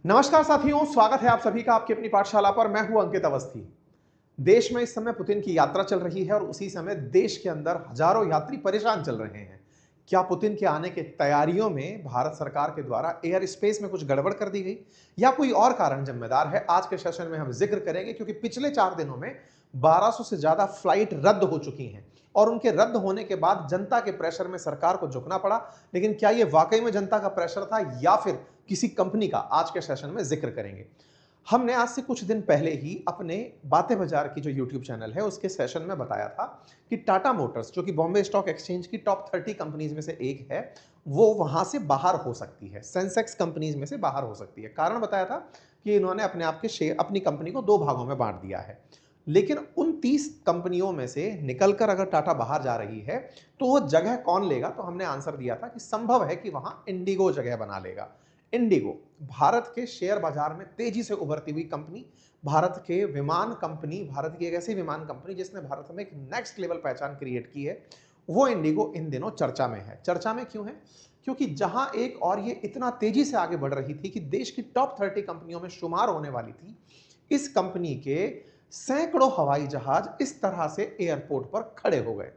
नमस्कार साथियों, स्वागत है आप सभी का आपकी अपनी पाठशाला पर। मैं हूं अंकित अवस्थी। देश में इस समय पुतिन की यात्रा चल रही है और उसी समय देश के अंदर हजारों यात्री परेशान चल रहे हैं। क्या पुतिन के आने की तैयारियों में भारत सरकार के द्वारा एयर स्पेस में कुछ गड़बड़ कर दी गई या कोई और कारण जिम्मेदार है? आज के सेशन में हम जिक्र करेंगे, क्योंकि पिछले 4 दिनों में 1200 से ज्यादा फ्लाइट रद्द हो चुकी हैं और उनके रद्द होने के बाद जनता के प्रेशर में सरकार को झुकना पड़ा। लेकिन क्या यह वाकई में जनता का प्रेशर था या फिर किसी कंपनी का? आज के सेशन में जिक्र करेंगे। हमने आज से कुछ दिन पहले ही अपने बातें बाजार की जो यूट्यूब चैनल है उसके सेशन में बताया था कि टाटा मोटर्स, जो कि बॉम्बे स्टॉक एक्सचेंज की टॉप 30 कंपनीज में से एक है, वो वहां से बाहर हो सकती है, सेंसेक्स कंपनीज में से बाहर हो सकती है। कारण बताया था कि इन्होंने अपने आप के शेयर, अपनी कंपनी को 2 भागों में बांट दिया है। लेकिन उन 30 कंपनियों में से निकलकर अगर टाटा बाहर जा रही है तो वो जगह कौन लेगा? तो हमने आंसर दिया था कि संभव है कि वहां इंडिगो जगह बना लेगा। इंडिगो भारत के शेयर बाजार में तेजी से उभरती हुई कंपनी, भारत के विमान कंपनी, भारत की एक ऐसी विमान कंपनी जिसने भारत में एक नेक्स्ट लेवल पहचान क्रिएट की है, वो इंडिगो इन दिनों चर्चा में है। चर्चा में क्यों है? क्योंकि जहां एक और ये इतना तेजी से आगे बढ़ रही थी कि देश की टॉप 30 कंपनियों में शुमार होने वाली थी, इस कंपनी के सैकड़ों हवाई जहाज इस तरह से एयरपोर्ट पर खड़े हो गए।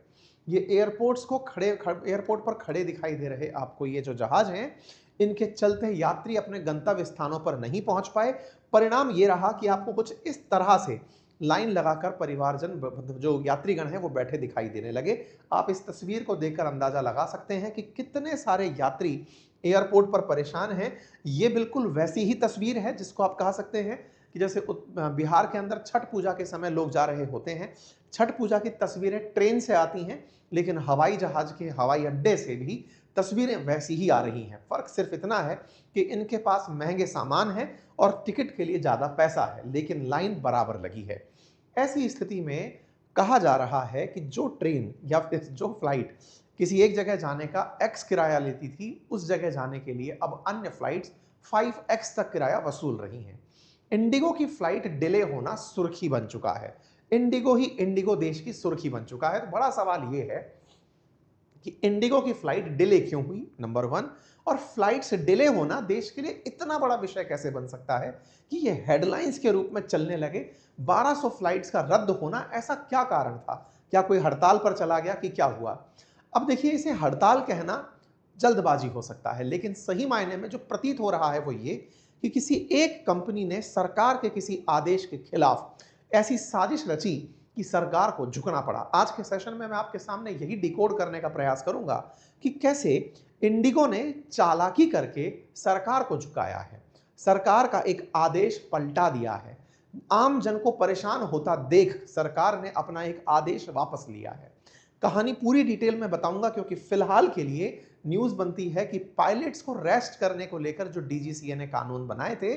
ये एयरपोर्ट पर खड़े दिखाई दे रहे आपको ये जो जहाज हैं, इनके चलते यात्री अपने गंतव्य स्थानों पर नहीं पहुंच पाए। परिणाम ये रहा कि आपको कुछ इस तरह से लाइन लगाकर परिवारजन, जो यात्रीगण हैं, वो बैठे दिखाई देने लगे। आप इस तस्वीर को देखकर अंदाजा लगा सकते हैं कि कितने सारे यात्री एयरपोर्ट पर परेशान हैं। ये बिल्कुल वैसी ही तस्वीर है जिसको आप कह सकते हैं कि जैसे बिहार के अंदर छठ पूजा के समय लोग जा रहे होते हैं। छठ पूजा की तस्वीरें ट्रेन से आती हैं, लेकिन हवाई जहाज के हवाई अड्डे से भी तस्वीरें वैसी ही आ रही हैं। फर्क सिर्फ इतना है कि इनके पास महंगे सामान है और टिकट के लिए ज्यादा पैसा है, लेकिन लाइन बराबर लगी है। ऐसी स्थिति में कहा जा रहा है कि जो ट्रेन या फिर जो फ्लाइट किसी एक जगह जाने का एक्स किराया लेती थी, उस जगह जाने के लिए अब अन्य फ्लाइट्स 5x तक किराया वसूल रही हैं। इंडिगो की फ्लाइट डिले होना सुर्खी बन चुका है। इंडिगो देश की सुर्खी बन चुका है। तो बड़ा सवाल यह है कि इंडिगो की फ्लाइट डिले क्यों हुई, नंबर 1। और फ्लाइट से डिले होना देश के लिए इतना बड़ा विषय कैसे बन सकता है कि ये हेडलाइंस के रूप में चलने लगे? 1200 फ्लाइट्स का रद्द होना, ऐसा क्या कारण था? क्या कोई हड़ताल पर चला गया कि क्या हुआ? अब देखिए, इसे हड़ताल कहना जल्दबाजी हो सकता है, लेकिन सही मायने में जो प्रतीत हो रहा है वो ये कि किसी एक कंपनी ने सरकार के किसी आदेश के खिलाफ ऐसी साजिश रची कि सरकार को झुकना पड़ा। आज के सेशन में मैं आपके सामने यही डिकोड करने का प्रयास करूंगा कि कैसे इंडिगो ने चालाकी करके सरकार को झुकाया है, सरकार का एक आदेश पलटा दिया है। आम जन को परेशान होता देख सरकार ने अपना एक आदेश वापस लिया है। कहानी पूरी डिटेल में बताऊंगा, क्योंकि फिलहाल के लिए न्यूज बनती है कि पायलट्स को रेस्ट करने को लेकर जो डीजीसीए ने कानून बनाए थे,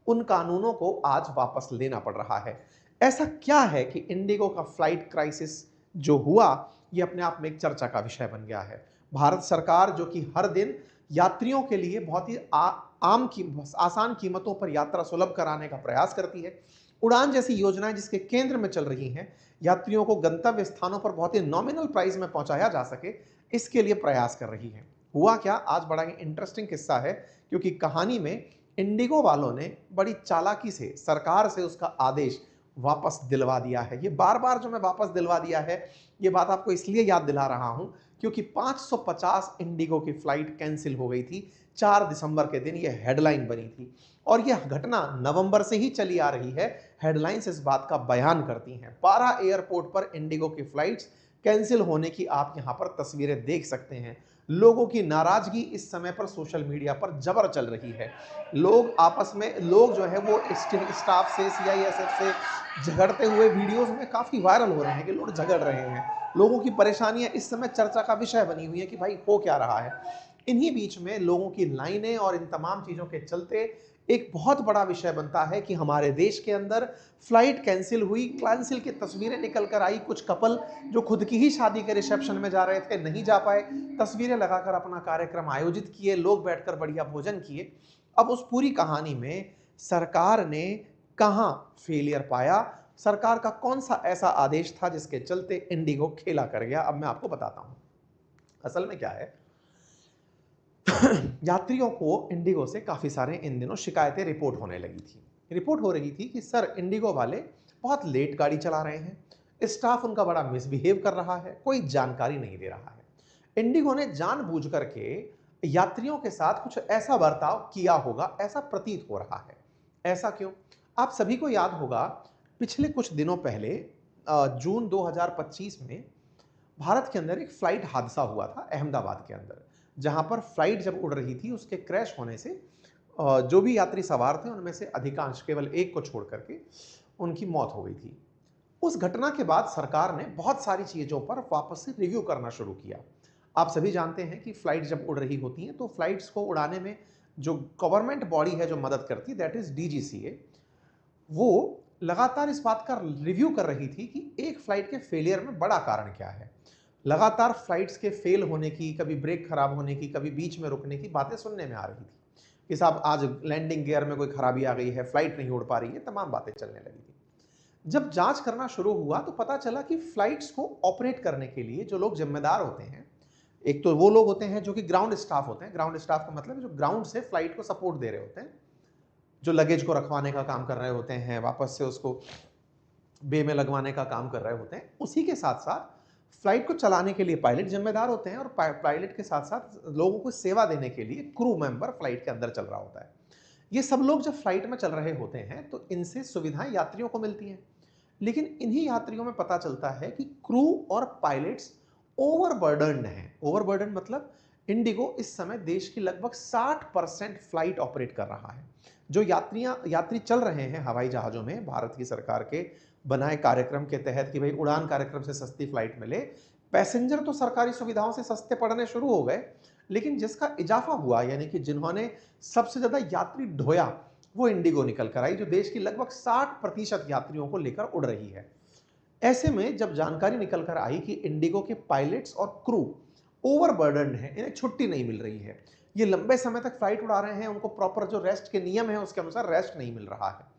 उन कानूनों को आज वापस लेना पड़ रहा है। ऐसा क्या है कि इंडिगो का फ्लाइट क्राइसिस जो हुआ, ये अपने आप में एक चर्चा का विषय बन गया है। भारत सरकार, जो कि हर दिन यात्रियों के लिए बहुत ही आसान कीमतों पर यात्रा सुलभ कराने का प्रयास करती है, उड़ान जैसी योजनाएं जिसके केंद्र में चल रही हैं, यात्रियों को गंतव्य स्थानों पर बहुत ही नॉमिनल प्राइस में पहुंचाया जा सके, इसके लिए प्रयास कर रही है। हुआ क्या, आज बड़ा ही इंटरेस्टिंग किस्सा है, क्योंकि कहानी में इंडिगो वालों ने बड़ी चालाकी से सरकार से उसका आदेश वापस दिलवा दिया है। ये बार बार जो मैं वापस दिलवा दिया है, ये बात आपको इसलिए याद दिला रहा हूं क्योंकि 550 इंडिगो की फ्लाइट कैंसिल हो गई थी 4 दिसंबर के दिन। ये हेडलाइन बनी थी और यह घटना नवंबर से ही चली आ रही है। हेडलाइंस इस बात का बयान करती हैं। 12 एयरपोर्ट पर इंडिगो की फ्लाइट्स कैंसिल होने की आप यहां पर तस्वीरें देख सकते हैं। लोगों की नाराजगी इस समय पर सोशल मीडिया पर जबर चल रही है। लोग आपस में, लोग जो है वो स्टाफ से, सीआईएसएफ से झगड़ते हुए वीडियोस में काफी वायरल हो रहे हैं कि लोग झगड़ रहे हैं। लोगों की परेशानियां इस समय चर्चा का विषय बनी हुई है कि भाई हो क्या रहा है। इन्हीं बीच में लोगों की लाइनें और इन तमाम चीजों के चलते एक बहुत बड़ा विषय बनता है कि हमारे देश के अंदर फ्लाइट कैंसिल हुई, कैंसिल की तस्वीरें निकल कर आई। कुछ कपल जो खुद की ही शादी के रिसेप्शन में जा रहे थे, नहीं जा पाए, तस्वीरें लगाकर अपना कार्यक्रम आयोजित किए, लोग बैठकर बढ़िया भोजन किए। अब उस पूरी कहानी में सरकार ने कहां फेलियर पाया, सरकार का कौन सा ऐसा आदेश था जिसके चलते इंडिगो खेला कर गया? अब मैं आपको बताता हूं। असल में क्या है, यात्रियों को इंडिगो से काफ़ी सारे इन दिनों शिकायतें रिपोर्ट होने लगी थी। रिपोर्ट हो रही थी कि सर इंडिगो वाले बहुत लेट गाड़ी चला रहे हैं, स्टाफ उनका बड़ा मिसबिहेव कर रहा है, कोई जानकारी नहीं दे रहा है। इंडिगो ने जानबूझ करके यात्रियों के साथ कुछ ऐसा बर्ताव किया होगा, ऐसा प्रतीत हो रहा है। ऐसा क्यों? आप सभी को याद होगा, पिछले कुछ दिनों पहले जून 2025 में भारत के अंदर एक फ्लाइट हादसा हुआ था अहमदाबाद के अंदर, जहां पर फ्लाइट जब उड़ रही थी उसके क्रैश होने से जो भी यात्री सवार थे उनमें से अधिकांश, केवल एक को छोड़ करके, उनकी मौत हो गई थी। उस घटना के बाद सरकार ने बहुत सारी चीज़ों पर वापस से रिव्यू करना शुरू किया। आप सभी जानते हैं कि फ्लाइट जब उड़ रही होती हैं तो फ्लाइट्स को उड़ाने में जो गवर्नमेंट बॉडी है जो मदद करती है, दैट इज डीजीसीए, वो लगातार इस बात का रिव्यू कर रही थी कि एक फ्लाइट के फेलियर में बड़ा कारण क्या है। लगातार फ्लाइट्स के फेल होने की, कभी ब्रेक खराब होने की, कभी बीच में रुकने की बातें सुनने में आ रही थी कि साहब आज लैंडिंग गियर में कोई खराबी आ गई है, फ्लाइट नहीं उड़ पा रही है, तमाम बातें चलने लगी थी। जब जांच करना शुरू हुआ तो पता चला कि फ्लाइट्स को ऑपरेट करने के लिए जो लोग जिम्मेदार होते हैं, एक तो वो लोग होते हैं जो कि ग्राउंड स्टाफ होते हैं। ग्राउंड स्टाफ का मतलब जो ग्राउंड से फ्लाइट को सपोर्ट दे रहे होते हैं, जो लगेज को रखवाने का काम कर रहे होते हैं, वापस से उसको बे में लगवाने का काम कर रहे होते हैं। उसी के साथ साथ फ्लाइट को चलाने के लिए पायलट जिम्मेदार होते हैं और पायलट के साथ साथ लोगों को सेवा देने के लिए क्रू मेंबर फ्लाइट के अंदर चल रहा होता है। ये सब लोग जब फ्लाइट में चल रहे होते हैं तो इनसे सुविधाएं यात्रियों को मिलती हैं, लेकिन इन्हीं यात्रियों में पता चलता है कि क्रू और पायलट्स ओवरबर्डन्ड हैं। ओवरबर्डन मतलब इंडिगो इस समय देश की लगभग 60% फ्लाइट ऑपरेट कर रहा है। जो यात्री चल रहे हैं हवाई जहाज़ों में, भारत की सरकार के बनाए कार्यक्रम के तहत कि भाई उड़ान कार्यक्रम से सस्ती फ्लाइट मिले, पैसेंजर तो सरकारी सुविधाओं से सस्ते पड़ने शुरू हो गए, लेकिन जिसका इजाफा हुआ, यानी कि जिन्होंने सबसे ज़्यादा यात्री ढोया, वो इंडिगो निकल कर आई, जो देश की लगभग 60% यात्रियों को लेकर उड़ रही है। ऐसे में जब जानकारी निकल कर आई कि इंडिगो के पायलट्स और क्रू ओवरबर्डन्ड हैं, इन्हें छुट्टी नहीं मिल रही है, ये लंबे समय तक फ्लाइट उड़ा रहे हैं, उनको प्रॉपर जो रेस्ट के नियम है उसके अनुसार रेस्ट नहीं मिल रहा है।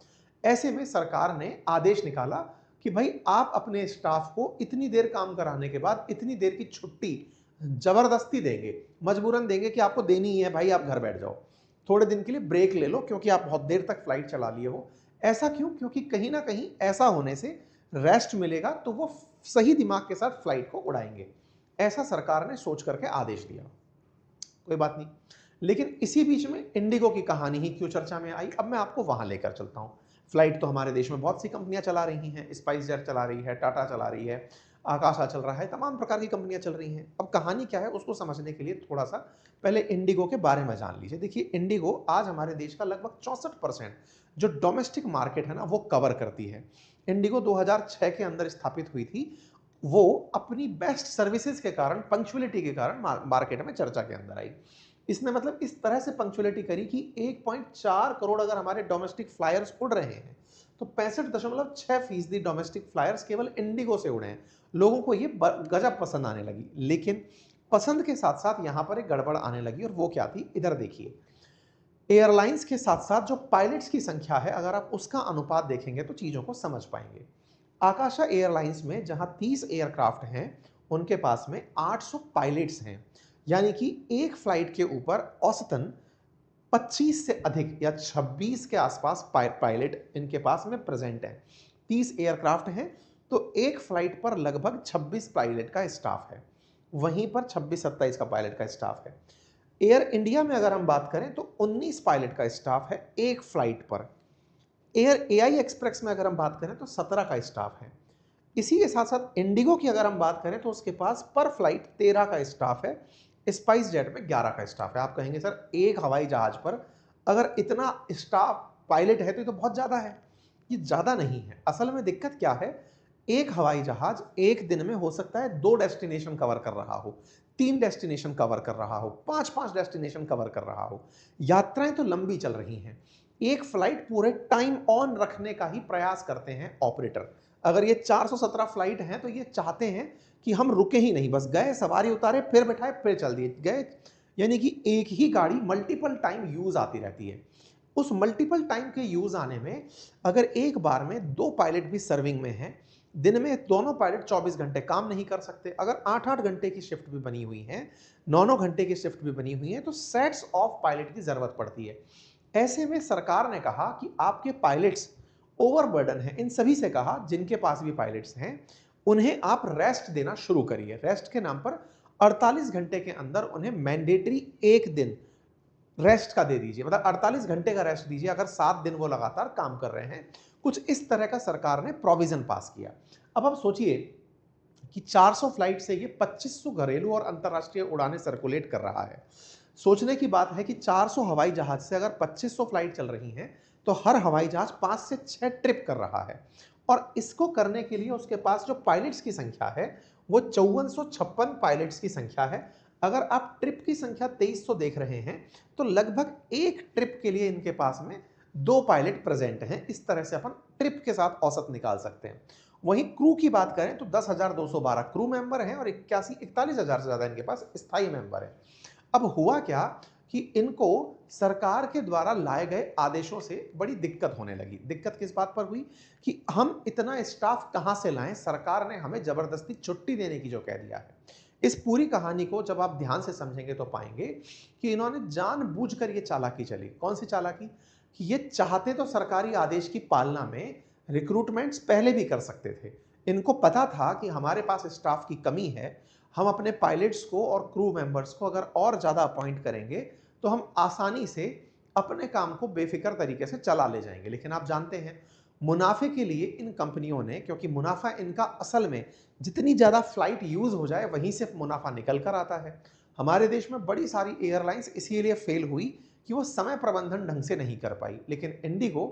ऐसे में सरकार ने आदेश निकाला कि भाई आप अपने स्टाफ को इतनी देर काम कराने के बाद इतनी देर की छुट्टी जबरदस्ती देंगे, मजबूरन देंगे कि आपको देनी ही है भाई, आप घर बैठ जाओ, थोड़े दिन के लिए ब्रेक ले लो क्योंकि आप बहुत देर तक फ्लाइट चला लिए हो। ऐसा क्यों? क्योंकि कहीं ना कहीं ऐसा होने से रेस्ट मिलेगा तो वो सही दिमाग के साथ फ्लाइट को उड़ाएंगे। ऐसा सरकार ने सोच करके आदेश दिया। कोई बात नहीं, लेकिन इसी बीच में इंडिगो की कहानी ही क्यों चर्चा में आई, अब मैं आपको वहां लेकर चलता हूं। फ्लाइट तो हमारे देश में बहुत सी कंपनियां चला रही हैं, स्पाइस जेट चला रही है, टाटा चला रही है, आकाशा चल रहा है, तमाम प्रकार की कंपनियां चल रही हैं। अब कहानी क्या है उसको समझने के लिए थोड़ा सा पहले इंडिगो के बारे में जान लीजिए। देखिए, इंडिगो आज हमारे देश का लगभग 64% जो डोमेस्टिक मार्केट है ना, वो कवर करती है। इंडिगो 2006 के अंदर स्थापित हुई थी। वो अपनी बेस्ट सर्विसेज के कारण, पंक्चुअलिटी के कारण मार्केट में चर्चा के अंदर आई। इसने मतलब इस तरह से पंक्चुअलिटी करी कि 1.4 करोड़ अगर हमारे डोमेस्टिक फ्लायर्स उड़ रहे हैं तो 65.6% डोमेस्टिक फ्लायर्स केवल इंडिगो से उड़े हैं। लोगों को ये गजब पसंद आने लगी, लेकिन पसंद के साथ साथ यहां पर एक गड़बड़ आने लगी, और वो क्या थी, इधर देखिए। एयरलाइंस के साथ साथ जो पायलट्स की संख्या है, अगर आप उसका अनुपात देखेंगे तो चीजों को समझ पाएंगे। आकाशा एयरलाइंस में जहां 30 एयरक्राफ्ट हैं, उनके पास में 800 पायलट्स हैं, यानी कि एक फ्लाइट के ऊपर औसतन 25 से अधिक या 26 के आसपास पायलट इनके पास में प्रेजेंट है। 30 एयरक्राफ्ट हैं तो एक फ्लाइट पर लगभग 26 पायलट का स्टाफ है, वहीं पर 26-27 का पायलट का स्टाफ है। एयर इंडिया में अगर हम बात करें तो 19 पायलट का स्टाफ है एक फ्लाइट पर। एयर एआई एक्सप्रेस में अगर हम बात करें तो 17 का स्टाफ है। इसी के साथ साथ इंडिगो की अगर हम बात करें तो उसके पास पर फ्लाइट 13 का स्टाफ है, स्पाइस जेट में 11 का स्टाफ है। आप कहेंगे सर एक हवाई जहाज पर अगर इतना स्टाफ पायलट है तो ये तो बहुत ज़्यादा है। ये ज़्यादा नहीं है। असल में दिक्कत क्या है, एक हवाई जहाज एक दिन में हो सकता है 2 डेस्टिनेशन कवर कर रहा हो, 3 डेस्टिनेशन कवर कर रहा हो, 5-5 डेस्टिनेशन कवर कर रहा हो। यात्राएं तो लंबी चल रही हैं। एक फ्लाइट पूरे टाइम ऑन रखने का ही प्रयास करते हैं ऑपरेटर। अगर ये 417 फ्लाइट हैं तो ये चाहते हैं कि हम रुके ही नहीं, बस गए, सवारी उतारे, फिर बैठाए, फिर चल दिए गए, यानी कि एक ही गाड़ी मल्टीपल टाइम यूज आती रहती है। उस मल्टीपल टाइम के यूज आने में अगर एक बार में 2 पायलट भी सर्विंग में हैं दिन में दोनों पायलट 24 घंटे काम नहीं कर सकते। अगर 8-8 घंटे की शिफ्ट भी बनी हुई है, 9-9 घंटे की शिफ्ट भी बनी हुई है, तो सेट्स ऑफ पायलट की जरूरत पड़ती है। ऐसे में सरकार ने कहा कि आपके पायलट्स ओवरबर्डन हैं। इन सभी से कहा जिनके पास भी पायलट्स हैं, उन्हें आप रेस्ट देना शुरू करिए। रेस्ट के नाम पर 48 घंटे के अंदर उन्हें मैंडेटरी 1 दिन रेस्ट का दे दीजिए, मतलब 48 घंटे का रेस्ट दीजिए अगर 7 दिन वो लगातार काम कर रहे हैं। कुछ इस तरह का सरकार ने प्रोविजन पास किया। अब आप सोचिए कि 400 फ्लाइट से ये 2500 घरेलू और अंतर्राष्ट्रीय उड़ानें सर्कुलेट कर रहा है। सोचने की बात है कि 400 हवाई जहाज से अगर 2500 फ्लाइट चल रही हैं, तो हर हवाई जहाज 5 से 6 ट्रिप कर रहा है। और इसको करने के लिए उसके पास जो पायलट्स की संख्या है, वो 5456 पायलट्स की संख्या है। अगर आप ट्रिप की संख्या 2300 देख रहे हैं, तो लगभग एक ट्रिप के लिए इनके पास में 2 पायलट प्रेजेंट हैं। इस तरह से अपन ट्रिप के साथ औसत निकाल सकते हैं। वहीं क्रू की बात करें तो 10,212 क्रू मेंबर हैं और 41,000 से ज्यादा इनके पास स्थायी मेंबर हैं। अब हुआ क्या कि इनको सरकार के द्वारा लाए गए आदेशों से बड़ी दिक्कत होने लगी। दिक्कत किस बात पर हुई कि हम इतना स्टाफ कहां से लाएं, सरकार ने हमें जबरदस्ती छुट्टी देने की जो कह दिया है। इस पूरी कहानी को जब आप ध्यान से समझेंगे तो पाएंगे कि इन्होंने जानबूझकर ये चालाकी चली। कौन सी चालाकी? कि ये चाहते तो सरकारी आदेश की पालना में रिक्रूटमेंट्स पहले भी कर सकते थे। इनको पता था कि हमारे पास स्टाफ की कमी है, हम अपने पायलट्स को और क्रू मेंबर्स को अगर और ज़्यादा अपॉइंट करेंगे तो हम आसानी से अपने काम को बेफिक्र तरीके से चला ले जाएंगे। लेकिन आप जानते हैं, मुनाफे के लिए इन कंपनियों ने, क्योंकि मुनाफा इनका असल में जितनी ज़्यादा फ्लाइट यूज़ हो जाए वहीं से मुनाफा निकल कर आता है। हमारे देश में बड़ी सारी एयरलाइंस इसीलिए फेल हुई कि वो समय प्रबंधन ढंग से नहीं कर पाई। लेकिन इंडिगो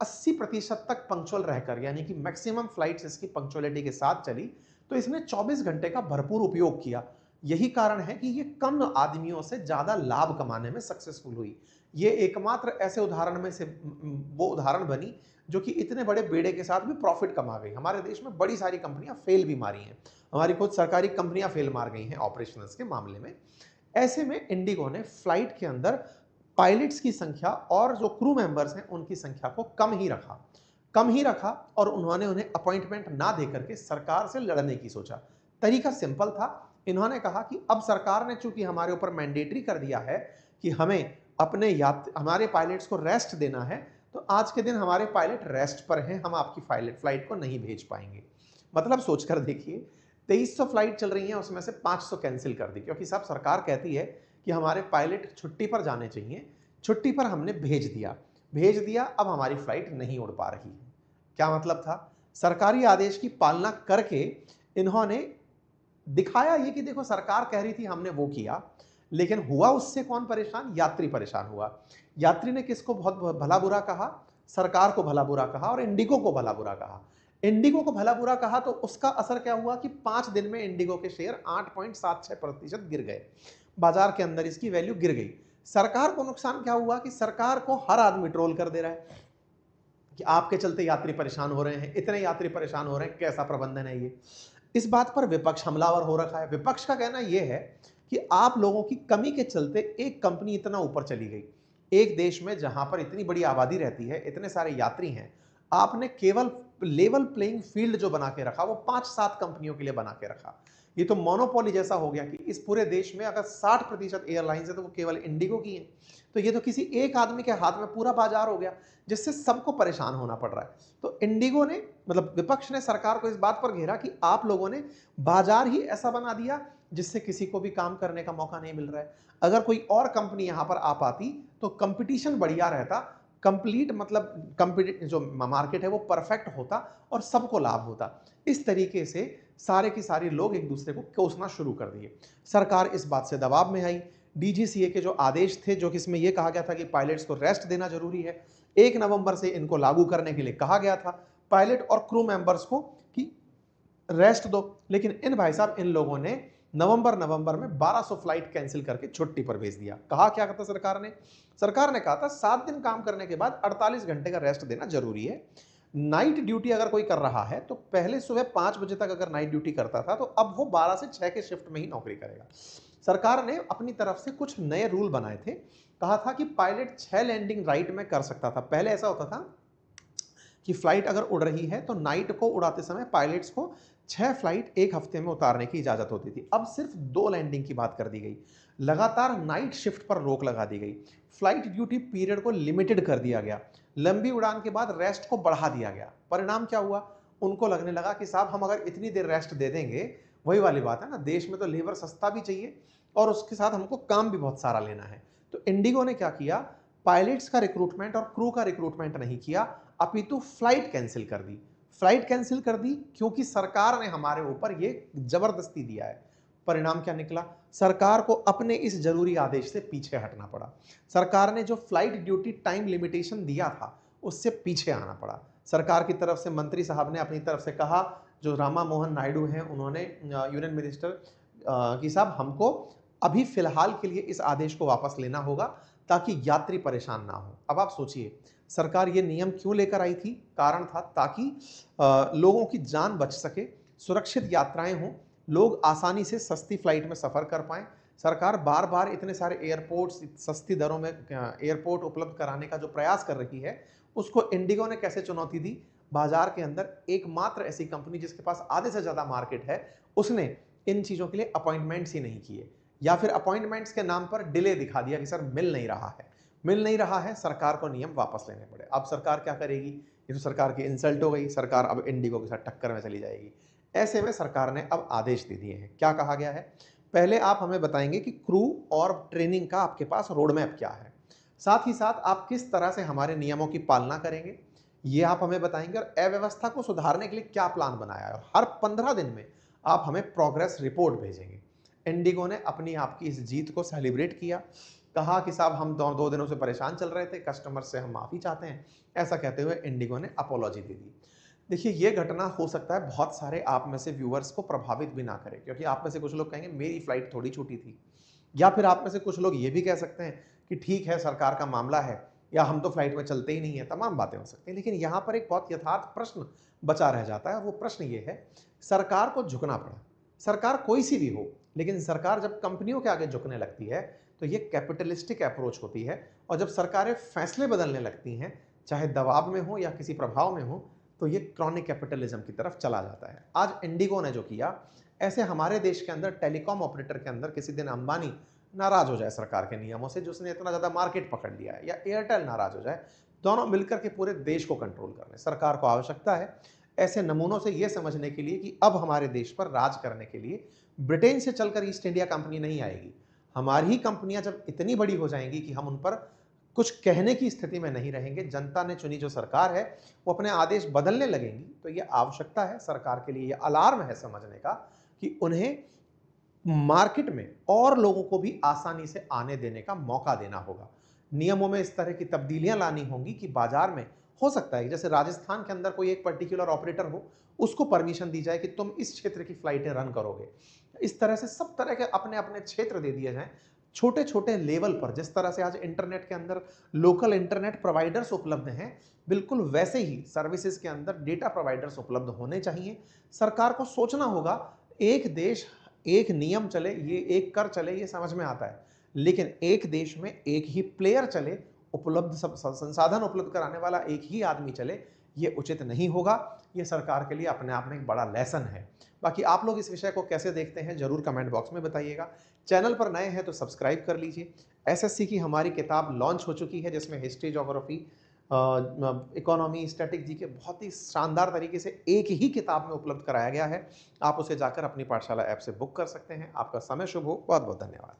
80% तक पंक्चुअल रहकर, यानी कि मैक्सिमम फ्लाइट्स इसकी पंक्चुअलिटी के साथ चली, तो इसने 24 घंटे का भरपूर उपयोग किया। यही कारण है कि ये कम आदमियों से ज्यादा लाभ कमाने में सक्सेसफुल हुई। ये एकमात्र ऐसे उदाहरण में से वो उदाहरण बनी जो कि इतने बड़े बेड़े के साथ भी प्रॉफिट कमा गई। हमारे देश में बड़ी सारी कंपनियां फेल भी मारी हैं, हमारी खुद सरकारी कंपनियां फेल मार गई हैं ऑपरेशंस के मामले में। ऐसे में इंडिगो ने फ्लाइट के अंदर पायलट्स की संख्या और जो क्रू मेंबर्स हैं उनकी संख्या को कम ही रखा और उन्होंने उन्हें अपॉइंटमेंट ना देकर के सरकार से लड़ने की सोचा। तरीका सिंपल था। इन्होंने कहा कि अब सरकार ने चूंकि हमारे ऊपर मैंडेटरी कर दिया है कि हमें हमारे पायलट्स को रेस्ट देना है, तो आज के दिन हमारे पायलट रेस्ट पर हैं, हम आपकी फ्लाइट को नहीं भेज पाएंगे। मतलब सोचकर देखिए, 2300 फ्लाइट चल रही हैं, उसमें से 500 कैंसिल कर दी, क्योंकि साहब सरकार कहती है कि हमारे पायलट छुट्टी पर जाने चाहिए। छुट्टी पर हमने भेज दिया, अब हमारी फ्लाइट नहीं उड़ पा रही है। क्या मतलब था? सरकारी आदेश की पालना करके इन्होंने दिखाया ये कि देखो सरकार कह रही थी, हमने वो किया। लेकिन हुआ उससे कौन परेशान? यात्री परेशान हुआ। यात्री ने किसको बहुत भला बुरा कहा? सरकार को भला बुरा कहा और इंडिगो को भला बुरा कहा। इंडिगो को भला बुरा कहा तो उसका असर क्या हुआ कि 5 दिन में इंडिगो के शेयर 8.76% गिर गए। बाजार के अंदर इसकी वैल्यू गिर गई। सरकार को नुकसान क्या हुआ कि सरकार को हर आदमी ट्रोल कर दे रहा है कि आपके चलते यात्री परेशान हो रहे हैं, इतने यात्री परेशान हो रहे हैं, कैसा प्रबंधन है ये। इस बात पर विपक्ष हमलावर हो रखा है। विपक्ष का कहना यह है कि आप लोगों की कमी के चलते एक कंपनी इतना ऊपर चली गई। एक देश में जहां पर इतनी बड़ी आबादी रहती है, इतने सारे यात्री हैं, आपने केवल लेवल प्लेइंग फील्ड जो बना के रखा वो 5-7 कंपनियों के लिए बना के रखा। ये तो मोनोपोली जैसा हो गया कि इस पूरे देश में अगर 60% एयरलाइंस है तो वो केवल इंडिगो की है। तो ये तो किसी एक आदमी के हाथ में पूरा बाजार हो गया, जिससे सबको परेशान होना पड़ रहा है। तो इंडिगो ने, मतलब विपक्ष ने सरकार को इस बात पर घेरा कि आप लोगों ने बाजार ही ऐसा बना दिया जिससे किसी को भी काम करने का मौका नहीं मिल रहा है। अगर कोई और कंपनी यहां पर आ पाती तो कंपटीशन बढ़िया रहता, कंप्लीट मतलब जो मार्केट है वो परफेक्ट होता और सबको लाभ होता। इस तरीके से सारे के सारे लोग एक दूसरे को कोसना शुरू कर दिए। सरकार इस बात से दबाव में आई। डीजीसीए के जो आदेश थे, जो कि इसमें यह कहा गया था कि पायलट्स को रेस्ट देना जरूरी है, 1 नवंबर से इनको लागू करने के लिए कहा गया था पायलट और क्रू मेंबर्स को कि रेस्ट दो। लेकिन इन भाई साहब, इन लोगों ने नवंबर में 1200 फ्लाइट कैंसिल करके छुट्टी पर भेज दिया। कहा क्या था सरकार ने कहा था 7 दिन काम करने के बाद 48 घंटे का रेस्ट देना जरूरी है। नाइट ड्यूटी अगर कोई कर रहा है तो पहले सुबह 5 बजे तक अगर नाइट ड्यूटी करता था तो अब वो 12 से 6 के शिफ्ट में ही नौकरी करेगा। सरकार ने अपनी तरफ से कुछ नए रूल बनाए थे। कहा था कि पायलट 6 लैंडिंग राइट में कर सकता था। पहले ऐसा होता था कि फ्लाइट अगर उड़ रही है तो नाइट को उड़ाते समय पायलट्स को 6 फ्लाइट एक हफ्ते में उतारने की इजाजत होती थी। अब सिर्फ 2 लैंडिंग की बात कर दी गई। लगातार नाइट शिफ्ट पर रोक लगा दी गई। फ्लाइट ड्यूटी पीरियड को लिमिटेड कर दिया गया। लंबी उड़ान के बाद रेस्ट को बढ़ा दिया गया। परिणाम क्या हुआ? उनको लगने लगा कि साहब हम अगर इतनी देर रेस्ट दे देंगे, वही वाली बात है ना, देश में तो लेबर सस्ता भी चाहिए और उसके साथ हमको काम भी बहुत सारा लेना है। तो इंडिगो ने क्या किया? पायलट्स का रिक्रूटमेंट और क्रू का रिक्रूटमेंट नहीं किया, अपितु फ्लाइट कैंसिल कर दी। फ्लाइट कैंसिल कर दी क्योंकि सरकार ने हमारे ऊपर ये जबरदस्ती दिया है। परिणाम क्या निकला? सरकार को अपने इस जरूरी आदेश से पीछे हटना पड़ा। सरकार ने जो फ्लाइट ड्यूटी टाइम लिमिटेशन दिया था, उससे पीछे आना पड़ा। सरकार की तरफ से मंत्री साहब ने अपनी तरफ से कहा, जो रामा मोहन नायडू हैं, उन्होंने यूनियन मिनिस्टर कि साहब हमको अभी फिलहाल के लिए इस आदेश को वापस लेना होगा ताकि यात्री परेशान ना हो। अब आप सोचिए, सरकार ये नियम क्यों लेकर आई थी? कारण था ताकि लोगों की जान बच सके, सुरक्षित यात्राएं हों, लोग आसानी से सस्ती फ्लाइट में सफ़र कर पाएँ। सरकार बार-बार इतने सारे एयरपोर्ट्स सस्ती दरों में एयरपोर्ट उपलब्ध कराने का जो प्रयास कर रही है, उसको इंडिगो ने कैसे चुनौती दी? बाजार के अंदर एकमात्र ऐसी कंपनी जिसके पास आधे से ज़्यादा मार्केट है, उसने इन चीज़ों के लिए अपॉइंटमेंट्स ही नहीं किए, या फिर अपॉइंटमेंट्स के नाम पर डिले दिखा दिया कि सर मिल नहीं रहा है। मिल नहीं रहा है, सरकार को नियम वापस लेने पड़े। अब सरकार क्या करेगी? ये तो सरकार की इंसल्ट हो गई, सरकार अब इंडिगो के साथ टक्कर में चली जाएगी। ऐसे में सरकार ने अब आदेश दे दिए हैं। क्या कहा गया है? पहले आप हमें बताएंगे कि क्रू और ट्रेनिंग का आपके पास रोड मैप क्या है, साथ ही साथ आप किस तरह से हमारे नियमों की पालना करेंगे, ये आप हमें बताएंगे, और अव्यवस्था को सुधारने के लिए क्या प्लान बनाया है, और हर 15 दिन में आप हमें प्रोग्रेस रिपोर्ट भेजेंगे। इंडिगो ने अपनी आपकी इस जीत को सेलिब्रेट किया, कहा कि साहब हम 2 दिनों से परेशान चल रहे थे, कस्टमर से हम माफ़ी चाहते हैं। ऐसा कहते हुए इंडिगो ने अपोलॉजी दे दी। देखिए, ये घटना हो सकता है बहुत सारे आप में से व्यूअर्स को प्रभावित भी ना करे, क्योंकि आप में से कुछ लोग कहेंगे मेरी फ्लाइट थोड़ी छूटी थी, या फिर आप में से कुछ लोग ये भी कह सकते हैं कि ठीक है, सरकार का मामला है, या हम तो फ्लाइट में चलते ही नहीं है। तमाम बातें हो सकती हैं, लेकिन यहाँ पर एक बहुत यथार्थ प्रश्न बचा रह जाता है, और वो प्रश्न ये है, सरकार को झुकना पड़ा। सरकार कोई सी भी हो, लेकिन सरकार जब कंपनियों के आगे झुकने लगती है तो ये कैपिटलिस्टिक अप्रोच होती है, और जब सरकारें फैसले बदलने लगती हैं, चाहे दबाव में हो या किसी प्रभाव में हो, तो ये क्रॉनिक कैपिटलिज्म की तरफ चला जाता है। आज इंडिगो ने जो किया, ऐसे हमारे देश के अंदर टेलीकॉम ऑपरेटर के अंदर किसी दिन अंबानी नाराज हो जाए सरकार के नियमों से, जो उसने इतना ज़्यादा मार्केट पकड़ लिया है, या एयरटेल नाराज हो जाए, दोनों मिलकर के पूरे देश को कंट्रोल कर रहे हैं। सरकार को आवश्यकता है ऐसे नमूनों से यह समझने के लिए कि अब हमारे देश पर राज करने के लिए ब्रिटेन से चलकर ईस्ट इंडिया कंपनी नहीं आएगी। हमारी ही कंपनियां जब इतनी बड़ी हो जाएंगी कि हम उन पर कुछ कहने की स्थिति में नहीं रहेंगे, जनता ने चुनी जो सरकार है वो अपने आदेश बदलने लगेंगी, तो ये आवश्यकता है सरकार के लिए, ये अलार्म है समझने का कि उन्हें मार्केट में और लोगों को भी आसानी से आने देने का मौका देना होगा। नियमों में इस तरह की तब्दीलियां लानी होंगी कि बाजार में हो सकता है, जैसे राजस्थान के अंदर कोई एक पर्टिकुलर ऑपरेटर हो, उसको परमिशन दी जाए कि तुम इस क्षेत्र की फ्लाइटें रन करोगे। इस तरह से सब तरह के अपने अपने क्षेत्र दे दिए जाएं, छोटे छोटे लेवल पर। जिस तरह से आज इंटरनेट के अंदर लोकल इंटरनेट प्रोवाइडर्स उपलब्ध हैं, बिल्कुल वैसे ही सर्विसेज के अंदर डेटा प्रोवाइडर्स उपलब्ध होने चाहिए। सरकार को सोचना होगा, एक देश एक नियम चले, ये एक कर चले, ये समझ में आता है, लेकिन एक देश में एक ही प्लेयर चले, उपलब्ध सब संसाधन उपलब्ध कराने वाला एक ही आदमी चले, ये उचित नहीं होगा। ये सरकार के लिए अपने आप में एक बड़ा लेसन है। बाकी आप लोग इस विषय को कैसे देखते हैं, जरूर कमेंट बॉक्स में बताइएगा। चैनल पर नए हैं तो सब्सक्राइब कर लीजिए। एसएससी की हमारी किताब लॉन्च हो चुकी है, जिसमें हिस्ट्री, ज्योग्राफी, इकोनॉमी, स्टैटिक के बहुत ही शानदार तरीके से एक ही किताब में उपलब्ध कराया गया है। आप उसे जाकर अपनी पाठशाला ऐप से बुक कर सकते हैं। आपका समय शुभ हो। बहुत बहुत धन्यवाद।